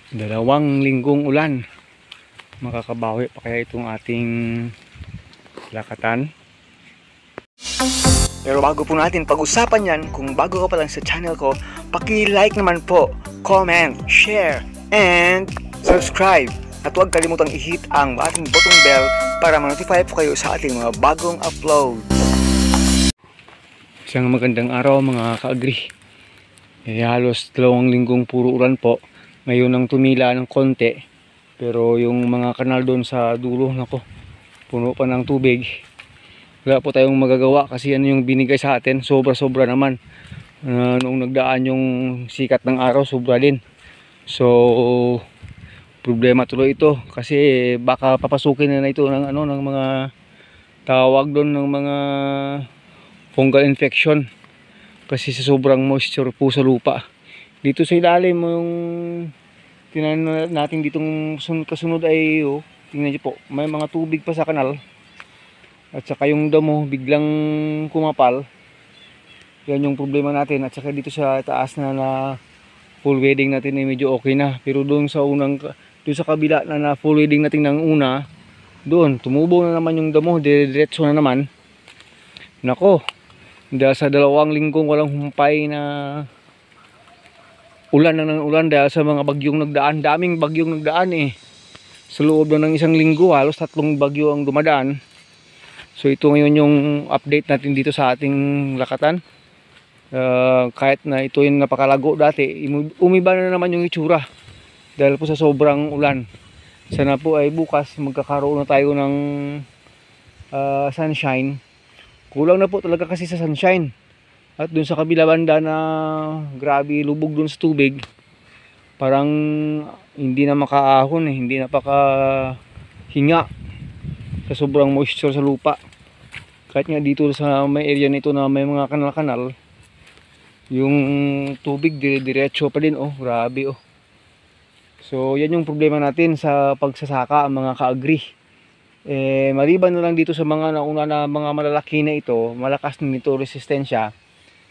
Dalawang linggong ulan, makakabawi pa kaya itong ating lakatan? Pero bago po natin pag-usapan yan, kung bago ka pa lang sa channel ko, paki-like naman po, comment, share, and subscribe. At huwag kalimutang i-hit ang ating button bell para ma-notify po kayo sa ating mga bagong upload. Isang magandang araw mga ka-agri. Halos 2 linggong puro ulan po. Ngayon ang tumila ng konti, pero yung mga kanal doon sa dulo, nako, puno pa ng tubig. Wala po tayong magagawa kasi ano yung binigay sa atin, sobra-sobra naman. Noong nagdaan yung sikat ng araw, sobra din. So problema tuloy ito kasi baka papasukin na ito ng ng mga tawag doon ng mga fungal infection kasi sa sobrang moisture po sa lupa. Dito sa ilalim yung tinanan natin ditong kasunod ay tingnan niyo po, may mga tubig pa sa kanal. At saka yung damo biglang kumapal. Yan yung problema natin. At saka dito sa taas na full wedding natin ay medyo okay na. Pero doon sa kabila na full wedding natin ng una, doon tumubo na naman yung damo, diretso na naman. Nako, dahil sa 2 linggong walang humpay na ulan na ng ulan dahil sa mga bagyong nagdaan. Daming bagyong nagdaan sa loob ng 1 linggo, halos 3 bagyo ang dumadaan. So ito ngayon yung update natin dito sa ating lakatan. Kahit na ito yung napakalago dati, umiba na naman yung itsura dahil po sa sobrang ulan. Sana po ay bukas magkakaroon na tayo ng sunshine. Kulang na po talaga kasi sa sunshine. At dun sa kabila banda na grabe lubog dun sa tubig, parang hindi na makaahon hindi na hinga sa sobrang moisture sa lupa. Kahit nga dito sa may area nito na may mga kanal-kanal, yung tubig dire-diretso pa din grabe So yan yung problema natin sa pagsasaka mga ka-agri. Maliban na lang dito sa mga nauna na mga malalaki na ito, malakas na nito resistensya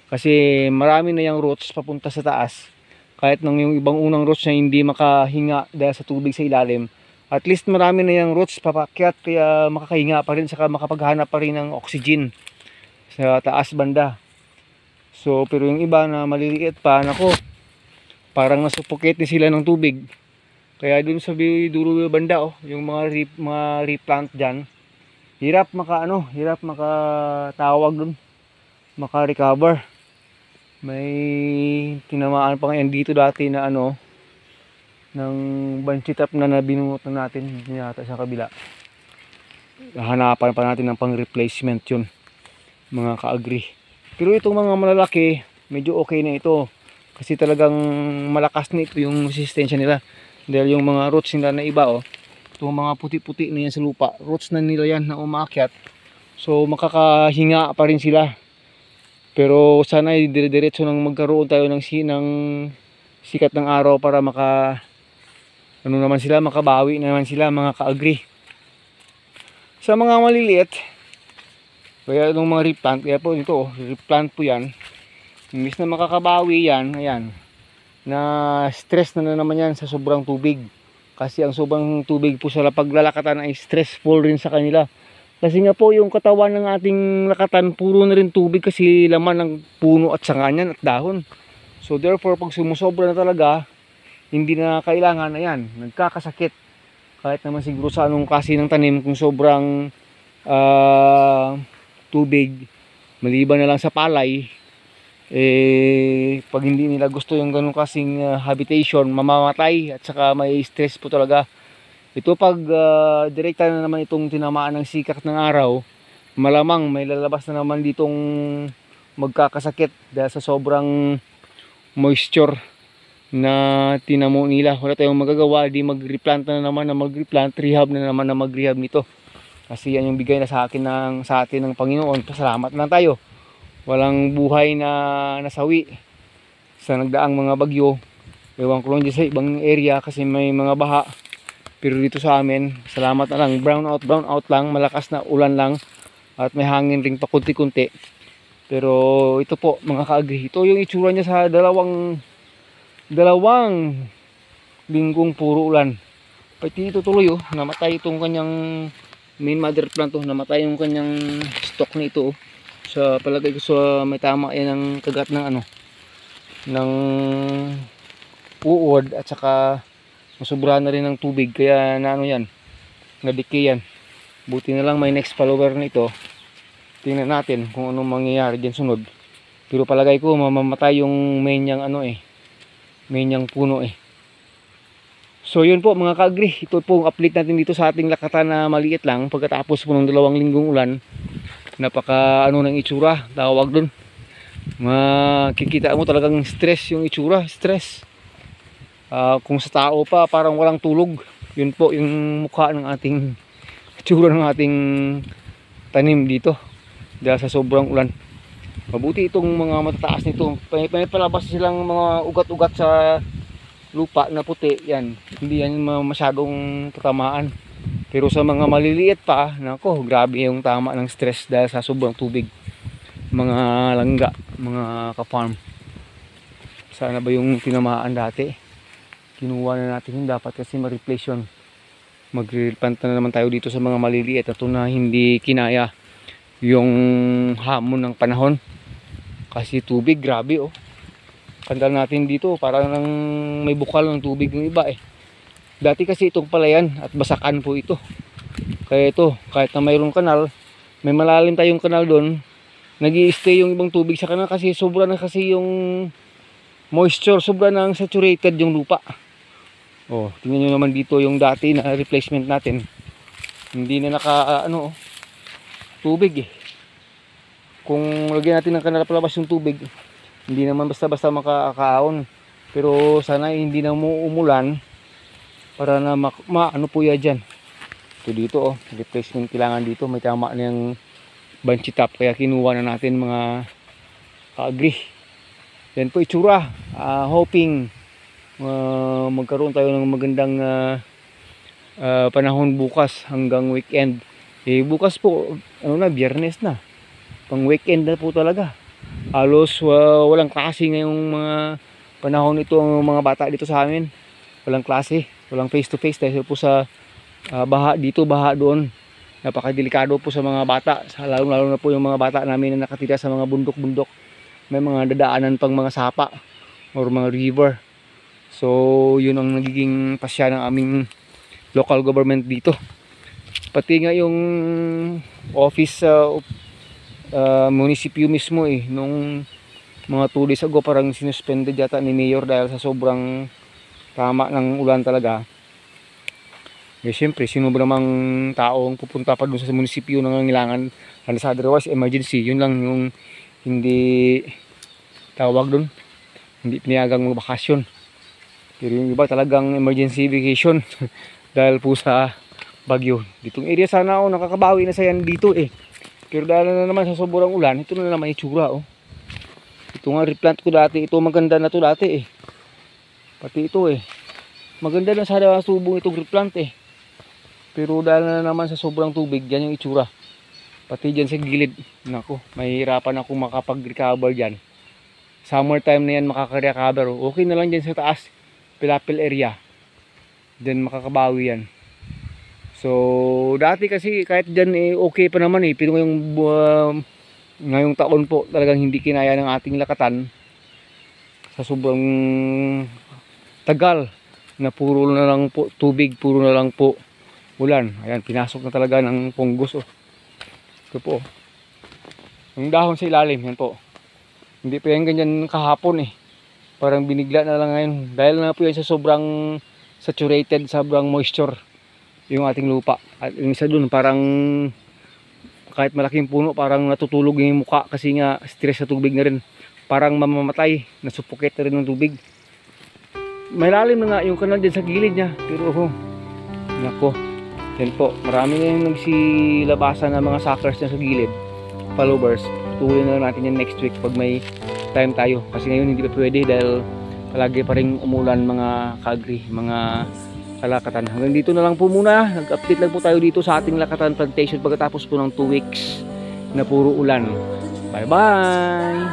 kasi marami na yung roots papunta sa taas. Kahit nang yung ibang unang roots na hindi makahinga dahil sa tubig sa ilalim, at least marami na yung roots papakyat kaya makakahinga pa rin, saka makapaghanap pa rin ng oxygen sa taas banda. So pero yung iba na maliliit pa, nako, parang nasuffocate din sila ng tubig. Kaya dun sa dulo banda yung mga replant dyan, hirap makatawag dun, maka-recover. May tinamaan pa ngayon dito dati na ng banchitap na binunot na natin yata sa kabila. Hanapan pa natin ng pang replacement yun mga ka-agri. Pero itong mga malalaki medyo okay na ito kasi talagang malakas na ito yung resistensya nila dahil yung mga roots nila na iba itong mga puti-puti na yan sa lupa, roots na nila yan na umakyat, so makakahinga pa rin sila. Pero sana dire-diretso nang magkaroon tayo ng sikat ng araw para makabawi naman sila mga ka-agri. Sa mga maliliit, kaya itong mga replant, kaya po ito replant po yan, imbis na makakabawi yan, ayan, na stress na naman yan sa sobrang tubig. Kasi ang sobrang tubig po sa paglalakatan ay stressful rin sa kanila. Kasi nga po yung katawan ng ating lakatan puro na rin tubig kasi laman ng puno at sanga niyan at dahon. So therefore pag sumusobra na talaga, hindi na kailangan, ayan, nagkakasakit. Kahit naman siguro sa anong klase ng tanim, kung sobrang tubig, maliban na lang sa palay, pag hindi nila gusto yung ganung kasing habitation, mamamatay at saka may stress po talaga. Ito pag direkta na naman itong tinamaan ng sikat ng araw, malamang may lalabas na naman ditong magkakasakit dahil sa sobrang moisture na tinamo nila. Wala tayong magagawa, di mag-replant na naman na mag-replant, rehab na naman na mag-rehab nito. Kasi yan yung bigay na sa atin ng Panginoon. Pasalamat lang tayo. Walang buhay na nasawi sa nagdaang mga bagyo. Ewan ko lang dyan sa ibang area kasi may mga baha. Pero dito sa amin, salamat na lang, brown out lang, malakas na ulan lang at may hangin ring pa kunti-kunti. Pero ito po mga ka-agri, ito yung itsura niya sa dalawang linggong puro ulan. Pati ito tuloy oh, namatay itong kanyang main mother plant oh, namatay yung kanyang stock nito oh. Sa palagay ko sa may tama yan ang kagat ng ano, ng uod at saka masubra na rin ng tubig kaya na ano yan, nadiki yan. Buti na lang may next follower nito. Tingnan natin kung anong mangyayari diyan sunod. Pero palagay ko mamamatay yung main niyang ano main niyang puno So yun po mga ka-agri, ito po ang update natin dito sa ating lakatan na maliit lang pagkatapos po ng 2 linggong ulan. Napaka ano ng itsura, tawag dun. Makikita mo talagang stress yung itsura, stress. Kung sa tao pa parang walang tulog. Yun po yung mukha ng ating itsura ng ating tanim dito dahil sa sobrang ulan. Mabuti itong mga matataas nito, may palabas silang mga ugat-ugat sa lupa na puti, yan hindi yan masyadong tatamaan. Pero sa mga maliliit pa, nako grabe yung tama ng stress dahil sa sobrang tubig. Mga langga, mga ka-farm, sana ba yung tinamaan dati kinuha na natin yun, dapat kasi ma-replace yun. Magre-replant na naman tayo dito sa mga maliliit at na hindi kinaya yung hamon ng panahon kasi tubig grabe oh. Kandal natin dito parang nang may bukal ng tubig ng iba Dati kasi itong palayan at basakan po ito. Kaya ito kahit na mayroong kanal, may malalim tayong kanal doon, nag-i-stay yung ibang tubig sa kanal kasi sobra na kasi yung moisture, sobra na saturated yung lupa. Oh, tingnan nyo naman dito yung dati na replacement natin. Hindi na naka tubig Kung lagyan natin ng kanal palabas yung tubig, hindi naman basta-basta makakaon. Pero sana hindi na umuulan para na ano po yan dyan. Ito dito replacement kailangan dito. May tama na yung banshee top kaya kinuha na natin mga ka-agri. Yan po itsura. Hoping magkaroon tayo ng magandang panahon bukas hanggang weekend. Bukas po Biyernes na. Pang weekend na po talaga. Halos walang klase ngayong mga panahon ito ang mga bata dito sa amin. Walang klase, walang face to face dahil po sa baha dito, baha doon. Napakadelikado po sa mga bata, lalo na po yung mga bata namin na nakatira sa mga bundok-bundok. May mga dadaanan pang mga sapa or mga river. So yun ang nagiging pasya ng aming local government dito. Pati nga yung office munisipyo mismo nung mga 2 days ago parang sinuspended yata ni Mayor dahil sa sobrang tama ng ulan talaga. Siyempre sino ba namang taong pupunta pa doon sa munisipyo nangangailangan otherwise emergency, yun lang yung hindi tawag doon, hindi pinayagang magbakasyon. Pero yung iba talagang emergency vacation dahil po sa bagyo. Ditong area sana nakakabawi na sa yan dito Pero dahil na naman sa sobrang ulan, ito na naman itsura Ito nga replant ko dati, ito maganda na to dati Pati ito maganda na sa subong itong replant Pero dahil na naman sa sobrang tubig, yan yung itsura. Pati dyan sa gilid, nako, mahihirapan ako makapag-recover dyan. Summertime na yan makaka-recover. Okay na lang dyan sa taas, pilapil area. Dyan makakabawi yan. So dati kasi kahit dyan okay pa naman pero ngayong taon po talagang hindi kinaya ng ating lakatan sa sobrang tagal na puro na lang po tubig, puro na lang po ulan. Ayan, pinasok na talaga ng fungus Ito po yung dahon sa ilalim, yan po. Hindi pa yan ganyan kahapon parang binigla na lang ngayon dahil na po yan sa sobrang saturated, sobrang moisture yung ating lupa. At yung isa dun parang kahit malaking puno parang natutulog yung mukha kasi nga stress sa tubig na rin, parang mamamatay, nasuffocate na rin ng tubig. May lalim na nga yung kanal dyan sa gilid niya pero nako, yan po, marami na yung nagsilabasan ng mga suckers dyan sa gilid, followers. Tuloy na lang natin yan next week pag may time tayo kasi ngayon hindi pa pwede dahil palagi pa rin umulan mga ka-agri, mga kalakatan. Hanggang dito na lang po muna. Nag-update lang po tayo dito sa ating lakatan plantation pagkatapos po ng 2 weeks na puro ulan. Bye bye!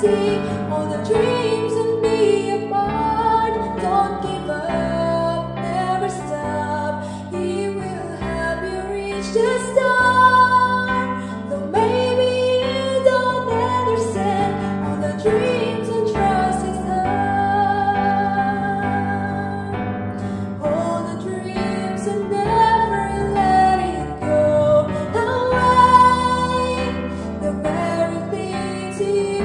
fantasy, all the dreams and be apart. Don't give up, never stop. He will help you reach the star. Though maybe you don't understand all the dreams and trust His heart. All the dreams and never let it go away. The very thing to you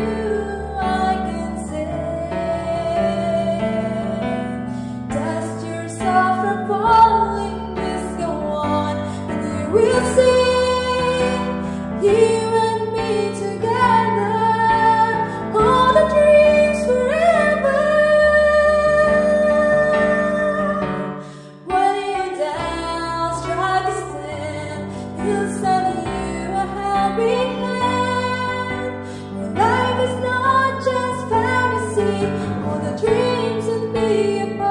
I can say. Dust yourself from falling, just go on, and you will see you and me together. All the dreams forever. When you dance, try to stand, He'll send you a helping hand. Your life is not just fantasy, all the dreams and be a part.